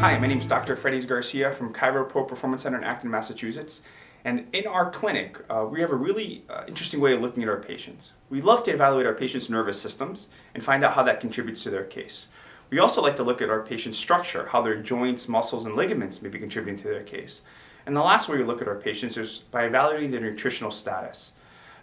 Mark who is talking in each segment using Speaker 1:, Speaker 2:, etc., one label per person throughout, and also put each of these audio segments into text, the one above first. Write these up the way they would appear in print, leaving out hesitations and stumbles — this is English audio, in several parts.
Speaker 1: Hi, my name is Dr. Freddy Garcia from Chiro Pro Performance Center in Acton, Massachusetts. And in our clinic, we have a really interesting way of looking at our patients. We love to evaluate our patients' nervous systems and find out how that contributes to their case. We also like to look at our patient's structure, how their joints, muscles, and ligaments may be contributing to their case. And the last way we look at our patients is by evaluating their nutritional status.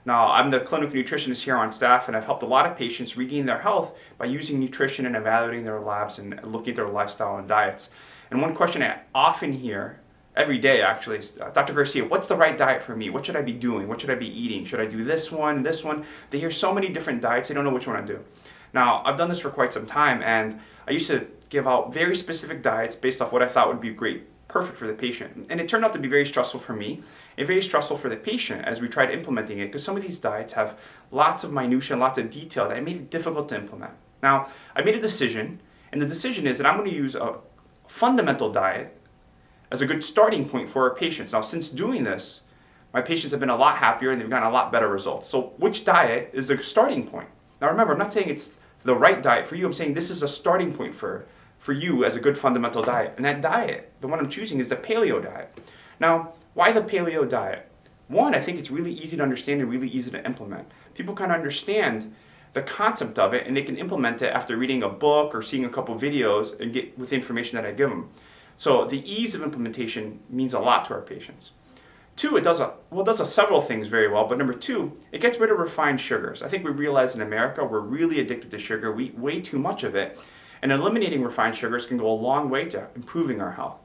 Speaker 1: Now, I'm the clinical nutritionist here on staff, and I've helped a lot of patients regain their health by using nutrition and evaluating their labs and looking at their lifestyle and diets. And one question I often hear, every day actually, is, Dr. Garcia, what's the right diet for me? What should I be doing? What should I be eating? Should I do this one, this one? They hear so many different diets, they don't know which one to do. Now, I've done this for quite some time, and I used to give out very specific diets based off what I thought would be great, perfect for the patient. And it turned out to be very stressful for me and very stressful for the patient as we tried implementing it, because some of these diets have lots of minutia and lots of detail that made it difficult to implement. Now, I made a decision, and the decision is that I'm going to use a fundamental diet as a good starting point for our patients. Now, since doing this, my patients have been a lot happier and they've gotten a lot better results. So which diet is the starting point? Now remember, I'm not saying it's the right diet for you. I'm saying this is a starting point for you as a good fundamental diet. And that diet, the one I'm choosing, is the Paleo diet. Now, why the Paleo diet? One, I think it's really easy to understand and really easy to implement. People kind of understand the concept of it and they can implement it after reading a book or seeing a couple videos and get with the information that I give them. So the ease of implementation means a lot to our patients. Two, it does several things very well, but number two, it gets rid of refined sugars. I think we realize in America we're really addicted to sugar. We eat way too much of it, and eliminating refined sugars can go a long way to improving our health.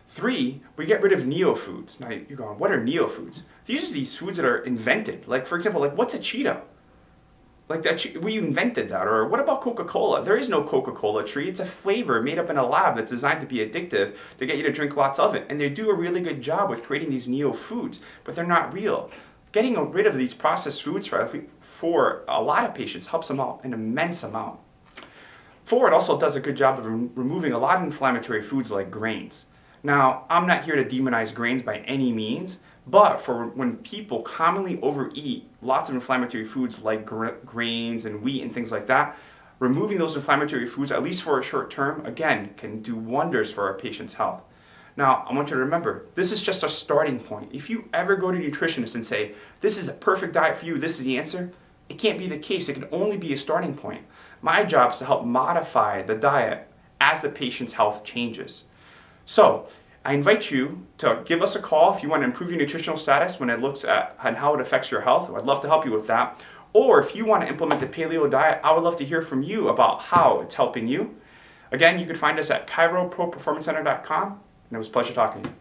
Speaker 1: Three, we get rid of neo-foods. Now you're going, what are neo-foods? These are these foods that are invented. Like, for example, like what's a Cheeto? Like that, we invented that. Or what about Coca-Cola? There is no Coca-Cola tree. It's a flavor made up in a lab that's designed to be addictive to get you to drink lots of it. And they do a really good job with creating these neo-foods, but they're not real. Getting rid of these processed foods for a lot of patients helps them out an immense amount. Four, it also does a good job of removing a lot of inflammatory foods like grains. Now, I'm not here to demonize grains by any means, but for when people commonly overeat lots of inflammatory foods like grains and wheat and things like that, removing those inflammatory foods, at least for a short term, again, can do wonders for our patient's health. Now, I want you to remember, this is just a starting point. If you ever go to a nutritionist and say, this is a perfect diet for you, this is the answer, it can't be the case. It can only be a starting point. My job is to help modify the diet as the patient's health changes. So, I invite you to give us a call if you want to improve your nutritional status when it looks at how it affects your health. I'd love to help you with that. Or if you want to implement the Paleo diet, I would love to hear from you about how it's helping you. Again, you can find us at chiroproperformancecenter.com, and it was a pleasure talking to you.